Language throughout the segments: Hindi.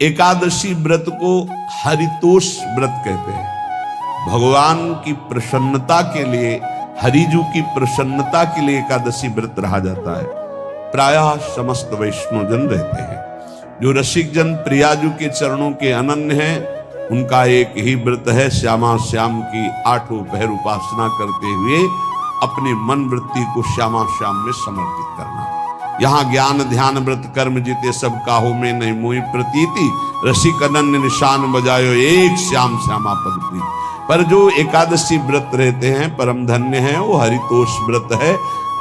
एकादशी व्रत को हरितोष व्रत कहते हैं। भगवान की प्रसन्नता के लिए, हरिजू की प्रसन्नता के लिए एकादशी व्रत रहा जाता है। प्रायः समस्त वैष्णवजन रहते हैं। जो रसिक जन प्रियाजू के चरणों के अनन्य हैं, उनका एक ही व्रत है, श्यामा श्याम की 8 पहर उपासना करते हुए अपनी मन वृत्ति को श्यामा श्याम में समर्पित करना। यहाँ ज्ञान ध्यान व्रत कर्म जीते सब काहू में नहीं मोहि प्रतीति, रसिक अनन्य निशान बजायो एक श्याम श्यामा पद प्रीति। पर जो एकादशी व्रत रहते हैं परम धन्य हैं, वो हरितोष व्रत है।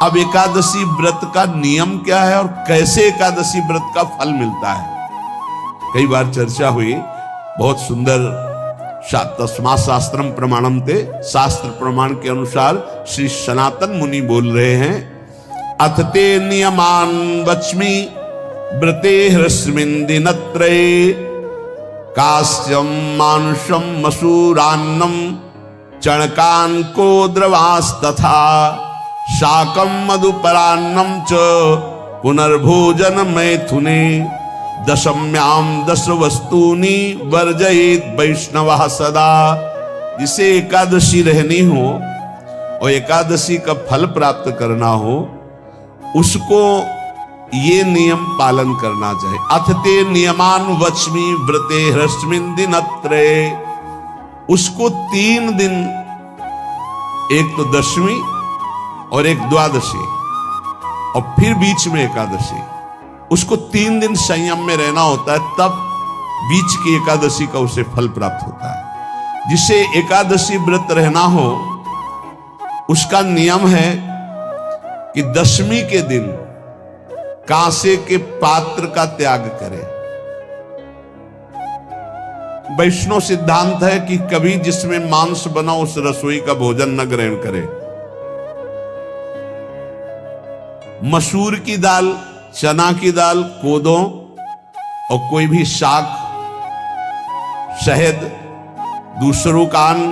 अब एकादशी व्रत का नियम क्या है और कैसे एकादशी व्रत का फल मिलता है, कई बार चर्चा हुई। बहुत सुंदर तस्मा शास्त्रम प्रमाणम ते, शास्त्र प्रमाण के अनुसार श्री सनातन मुनि बोल रहे हैं, अथ ते नियमान वच्मि व्रते ह्रस्मिन् दिनत्रये, कास्यम मानुषम मसूरान्नम चणकान को द्रवास्तथा, शाकम मधुपरान्नम च पुनर्भोजन मैथुने, दशम्याम 10 वस्तूनि वर्जयेत वैष्णवः सदा। जिसे एकादशी रहनी हो और एकादशी का फल प्राप्त करना हो, उसको ये नियम पालन करना चाहिए। अथ ते नियमान वच्मि व्रते ह्रस्मिन् दिनत्रये, उसको 3 दिन, एक तो दशमी और एक द्वादशी और फिर बीच में एकादशी, उसको 3 दिन संयम में रहना होता है, तब बीच की एकादशी का उसे फल प्राप्त होता है। जिसे एकादशी व्रत रहना हो, उसका नियम है कि दशमी के दिन कांसे के पात्र का त्याग करे। वैष्णव सिद्धांत है कि कभी जिसमें मांस बना उस रसोई का भोजन न ग्रहण करे। मसूर की दाल, चना की दाल, कोदों और कोई भी शाक, शहद, दूसरों का अन्न,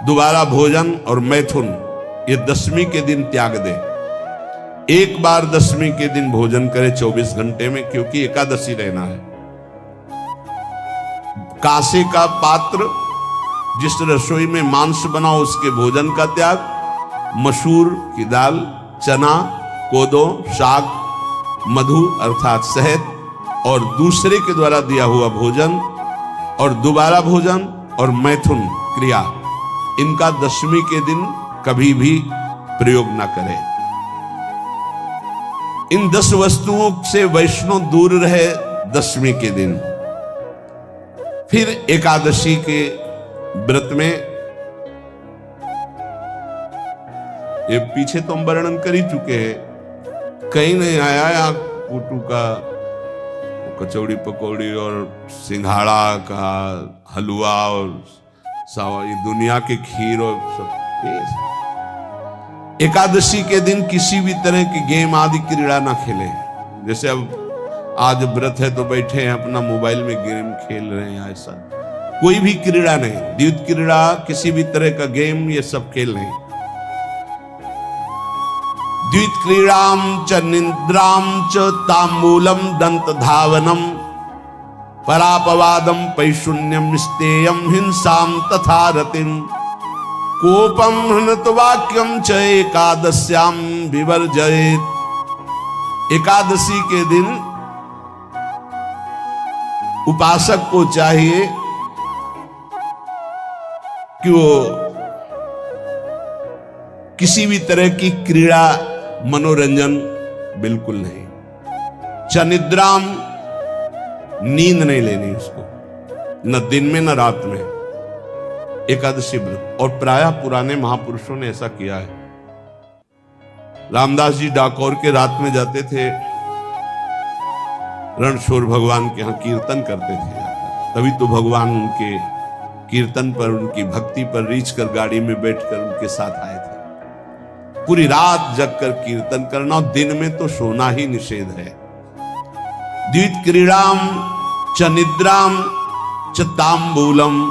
दोबारा भोजन और मैथुन, ये दशमी के दिन त्याग दे। एक बार दशमी के दिन भोजन करे 24 घंटे में, क्योंकि एकादशी रहना है। कांसे का पात्र, जिस रसोई में मांस बना उसके भोजन का त्याग, मसूर की दाल, चना, कोदो, शाक, मधु अर्थात शहद और दूसरे के द्वारा दिया हुआ भोजन और दोबारा भोजन और मैथुन क्रिया, इनका दशमी के दिन कभी भी प्रयोग न करें। इन 10 वस्तुओं से वैष्णव दूर रहे दशमी के दिन। फिर एकादशी के व्रत में, ये पीछे तो हम वर्णन कर ही चुके हैं, कहीं नहीं आया यहाँ कुटू का कचौड़ी पकौड़ी और सिंघाड़ा का हलवा और ये दुनिया के खीर और सब। एकादशी के दिन किसी भी तरह की गेम आदि क्रीड़ा ना खेले। जैसे अब आज व्रत है तो बैठे हैं अपना मोबाइल में गेम खेल रहे हैं, ऐसा कोई भी क्रीड़ा नहीं। द्वैत क्रीड़ा, किसी भी तरह का गेम, ये सब खेल नहीं। द्वैत क्रीड़ाम च निद्राम च तांबूलम दंत धावनम, परापवादम पैशून्यम स्तेयम हिंसाम तथा रतिम, कोपम हृत वाक्यम च एकादश्याम विवर्जयेत। एकादशी के दिन उपासक को चाहिए कि वो किसी भी तरह की क्रीड़ा, मनोरंजन बिल्कुल नहीं। चनिद्राम, नींद नहीं लेनी उसको, न दिन में न रात में। एकादशी व्रत, और प्रायः पुराने महापुरुषों ने ऐसा किया है। रामदास जी डाकोर के रात में जाते थे, रणछोड़ भगवान के यहाँ कीर्तन करते थे। तभी तो भगवान उनके कीर्तन पर, उनकी भक्ति पर रीछ कर गाड़ी में बैठकर उनके साथ आए थे। पूरी रात जगकर कीर्तन करना, और दिन में तो सोना ही निषेध है। द्वैत क्रीड़ाम च निद्राम च तांबूलम,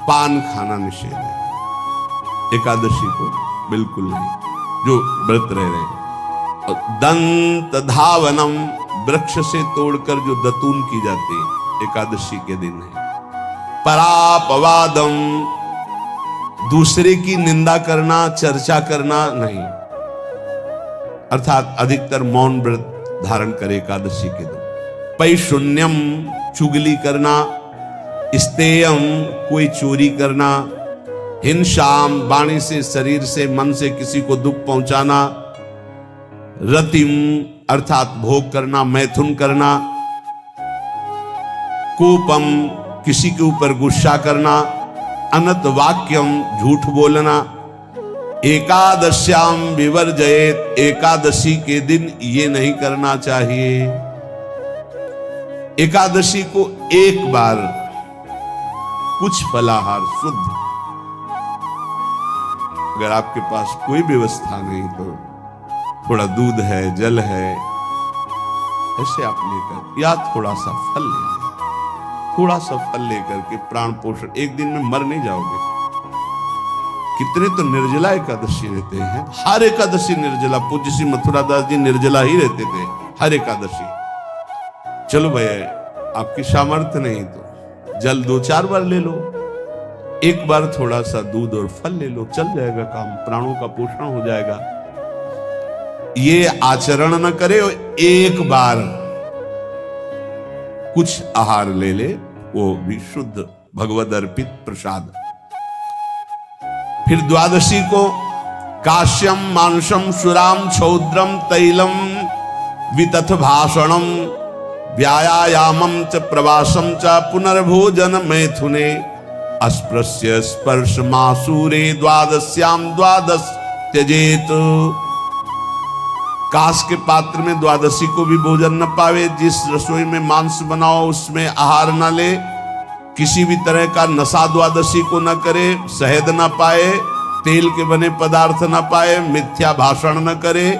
पान खाना निषेध है एकादशी को, बिल्कुल नहीं, जो व्रत रह रहे हैं। दंत धावनम, वृक्ष से तोड़कर जो दतून की जाती है एकादशी के दिन है। परापवादम, दूसरे की निंदा करना, चर्चा करना नहीं, अर्थात अधिकतर मौन व्रत धारण करे एकादशी के दिन। पैशून्यम, चुगली करना। स्तेयम, कोई चोरी करना। हिंसाम, वाणी से, शरीर से, मन से किसी को दुख पहुंचाना। रतिम, अर्थात भोग करना, मैथुन करना। कोपम, किसी के ऊपर गुस्सा करना। अनत वाक्यम, झूठ बोलना। एकादश्याम विवर्जयेत, एकादशी के दिन ये नहीं करना चाहिए। एकादशी को एक बार कुछ फलाहार शुद्ध, अगर आपके पास कोई व्यवस्था नहीं तो थोड़ा दूध है, जल है, ऐसे आप लेकर, या थोड़ा सा फल लेकर, थोड़ा सा फल लेकर के प्राण पोषण, एक दिन में मर नहीं जाओगे। कितने तो निर्जला एकादशी रहते हैं, हर एकादशी निर्जला। पूज्य श्री मथुरा दास जी निर्जला ही रहते थे हर एकादशी। चलो भैया, आपकी सामर्थ्य नहीं तो जल 2-4 बार ले लो, एक बार थोड़ा सा दूध और फल ले लो, चल जाएगा काम, प्राणों का पोषण हो जाएगा। ये आचरण न करे, एक बार कुछ आहार ले ले, वो भी शुद्ध भगवद अर्पित प्रसाद। फिर द्वादशी को काश्यम, मांसम, सुराम, छौद्रम, तैलम, वितथ भाषणम, व्यायामम च प्रवासम च पुनर्भोजन मैथुने, अस्पृश्य स्पर्श मासूरे, द्वादश्याम द्वादश त्यजेत। कांस के पात्र में द्वादशी को भी भोजन न पावे। जिस रसोई में मांस बनाओ उसमें आहार न ले। किसी भी तरह का नशा द्वादशी को न करे। शहद न पाए, तेल के बने पदार्थ न पाए, मिथ्या भाषण न करे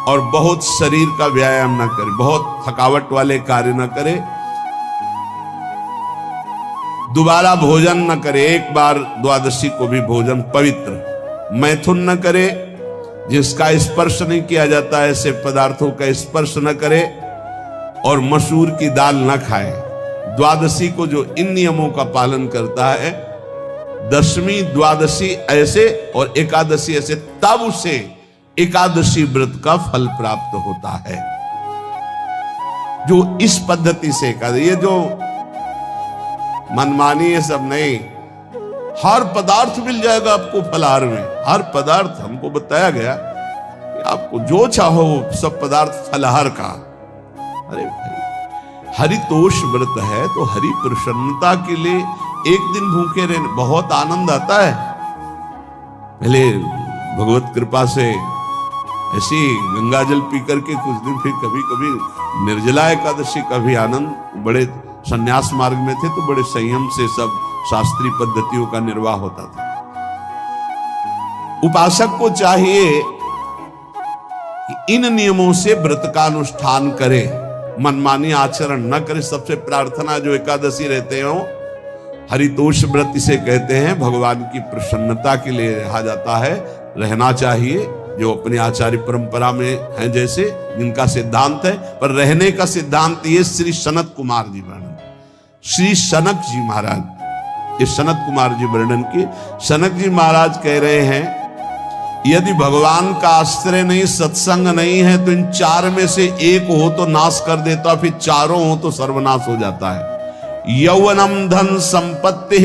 और बहुत शरीर का व्यायाम न करे, बहुत थकावट वाले कार्य न करे। दोबारा भोजन न करे, एक बार द्वादशी को भी भोजन पवित्र। मैथुन न करे, जिसका स्पर्श नहीं किया जाता ऐसे पदार्थों का स्पर्श न करे, और मसूर की दाल न खाए। द्वादशी को जो इन नियमों का पालन करता है, दशमी द्वादशी ऐसे और एकादशी ऐसे, तब उसे एकादशी व्रत का फल प्राप्त होता है। जो इस पद्धति से एकादशी, ये जो मनमानी है सब नहीं, हर पदार्थ मिल जाएगा आपको फलाहार में। हर पदार्थ हमको बताया गया कि आपको जो चाहो सब पदार्थ फलाहार का। अरे भाई, हरितोष व्रत है तो हरि प्रसन्नता के लिए एक दिन भूखे रहने बहुत आनंद आता है। पहले भगवत कृपा से ऐसी गंगा जल पी करके कुछ दिन, फिर कभी कभी निर्जला एकादशी का भी आनंद। बड़े संन्यास मार्ग में थे तो बड़े संयम से सब शास्त्रीय पद्धतियों का निर्वाह होता था। उपासक को चाहिए कि इन नियमों से व्रत का अनुष्ठान करे, मनमानी आचरण न करे। सबसे प्रार्थना जो एकादशी रहते हो, हरितोष व्रत इसे कहते हैं, भगवान की प्रसन्नता के लिए रहा जाता है, रहना चाहिए। जो अपने आचार्य परंपरा में हैं जैसे, जिनका सिद्धांत है, पर रहने का सिद्धांत ये श्री सनत कुमार जी वर्णन, श्री सनक जी महाराज, ये सनत कुमार जी वर्णन की। सनक जी महाराज कह रहे हैं, यदि भगवान का आश्रय नहीं, सत्संग नहीं है, तो इन 4 में से एक हो तो नाश कर देता, फिर चारों हो तो सर्वनाश हो जाता है। यौवनम धन संपत्ति,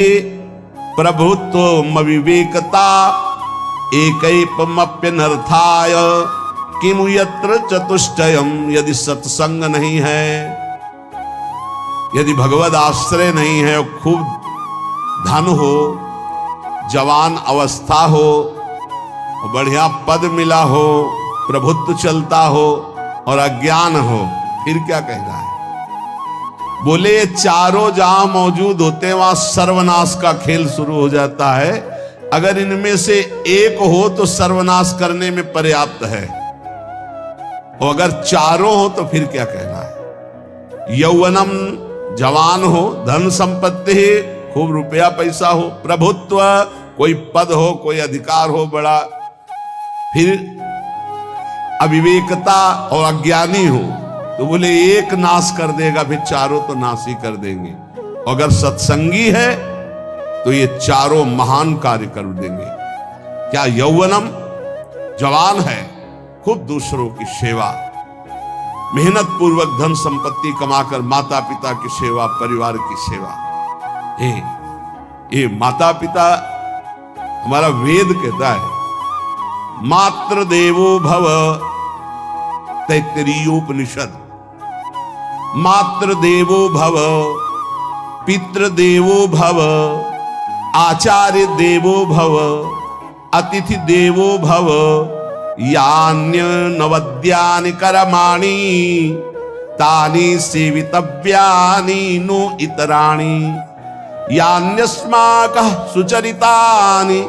प्रभुत्व विवेकता, एकैपमप्यनर्थाय किमु यत्र चतुष्टयम। यदि सत्संग नहीं है, यदि भगवद आश्रय नहीं है, खूब धन हो, जवान अवस्था हो, बढ़िया पद मिला हो, प्रभुत्व चलता हो और अज्ञान हो, फिर क्या कह रहा है? बोले ये चारों जहां मौजूद होते हैं वहां सर्वनाश का खेल शुरू हो जाता है। अगर इनमें से एक हो तो सर्वनाश करने में पर्याप्त है, और अगर चारों हो तो फिर क्या कहना है? यौवनम, जवान हो, धन संपत्ति, खूब रुपया पैसा हो, प्रभुत्व, कोई पद हो, कोई अधिकार हो बड़ा, फिर अविवेकता और अज्ञानी हो तो बोले एक नाश कर देगा, फिर चारों तो नाश ही कर देंगे। अगर सत्संगी है तो ये चारों महान कार्य कर देंगे। क्या यौवनम, जवान है, खूब दूसरों की सेवा, मेहनत पूर्वक धन संपत्ति कमाकर माता पिता की सेवा, परिवार की सेवा। ये माता पिता, हमारा वेद कहता है मातृ देवो भव, तैत्तिरीयोपनिषद, मातृ देवो भव, पितृ देवो भव, आचार्य देवो भव, अतिथि देवो भव, यान्य नवद्यानि कर्माणि तानि सेवितव्यानि नो इतराणि, यान्यस्माकः सुचरितानि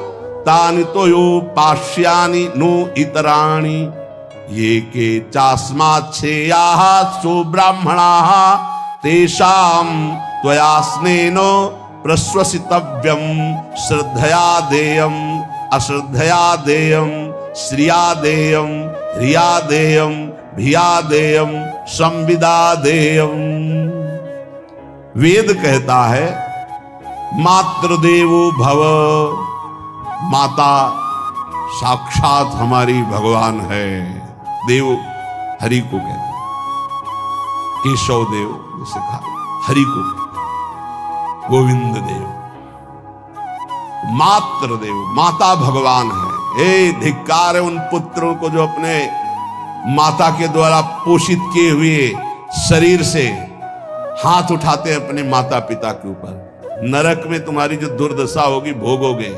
तानि तोयोपास्यानि नो इतराणि, ये के चास्माच्छेयाः सुब्राह्मणाः तेषां त्वया स्नेन प्रश्वसितव्यं, श्रद्धया देयम् अश्रद्धया देयम्, श्रिया देयम् ह्रिया देयम् भिया देयम् संविदा देयम्। वेद कहता है मातृदेवो भव, माता साक्षात हमारी भगवान है। देव हरि को कहते हैं, केशव देव जिसे कहा, हरि को गोविंद देव, मातृ देव, माता भगवान है। ए धिक्कार है उन पुत्रों को जो अपने माता के द्वारा पोषित किए हुए शरीर से हाथ उठाते हैं अपने माता पिता के ऊपर। नरक में तुम्हारी जो दुर्दशा होगी भोगोगे।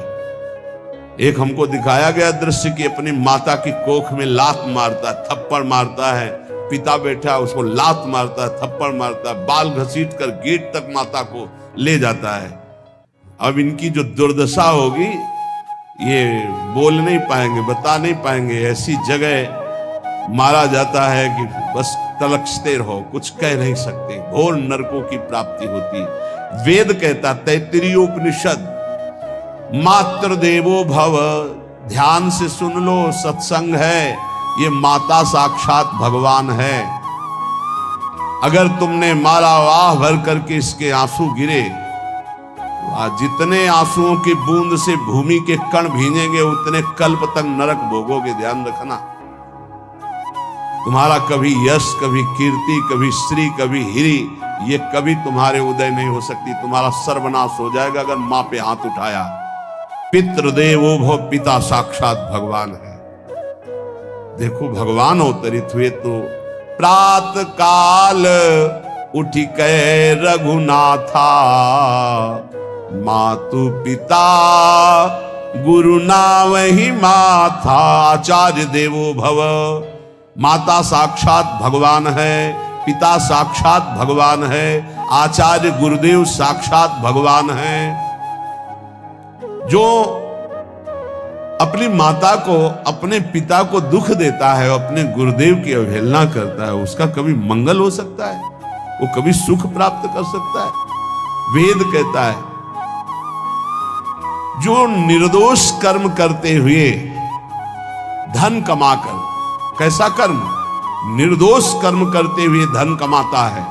एक हमको दिखाया गया दृश्य कि अपनी माता की कोख में लात मारता, थप्पड़ मारता है, पिता बैठा उसको लात मारता है, थप्पड़ मारता है, बाल घसीट कर गेट तक माता को ले जाता है। अब इनकी जो दुर्दशा होगी ये बोल नहीं पाएंगे, बता नहीं पाएंगे। ऐसी जगह मारा जाता है कि बस तलकते रहो, कुछ कह नहीं सकते, घोर नरकों की प्राप्ति होती। वेद कहता, तैत्तिरीयोपनिषद, मातृ देवो भव, ध्यान से सुन लो, सत्संग है, ये माता साक्षात भगवान है। अगर तुमने मारा वाह भर करके इसके आंसू गिरे, जितने आंसुओं की बूंद से भूमि के कण भींजेंगे उतने कल्प तक नरक भोगोगे। ध्यान रखना, तुम्हारा कभी यश, कभी कीर्ति, कभी श्री, कभी हिरी, ये कभी तुम्हारे उदय नहीं हो सकती। तुम्हारा सर्वनाश हो जाएगा अगर मां पे हाथ उठाया। पितृदेवो भव, पिता साक्षात भगवान है। देखो भगवान अवतरित हुए तो प्रात काल उठी कै रघुनाथा, मातु पिता गुरु नावहि माथा। आचार्य देवो भव, माता साक्षात भगवान है, पिता साक्षात भगवान है, आचार्य गुरुदेव साक्षात भगवान है। जो अपनी माता को, अपने पिता को दुख देता है, अपने गुरुदेव की अवहेलना करता है, उसका कभी मंगल हो सकता है? वो कभी सुख प्राप्त कर सकता है? वेद कहता है जो निर्दोष कर्म करते हुए धन कमाकर, कैसा कर्म? निर्दोष कर्म करते हुए धन कमाता है,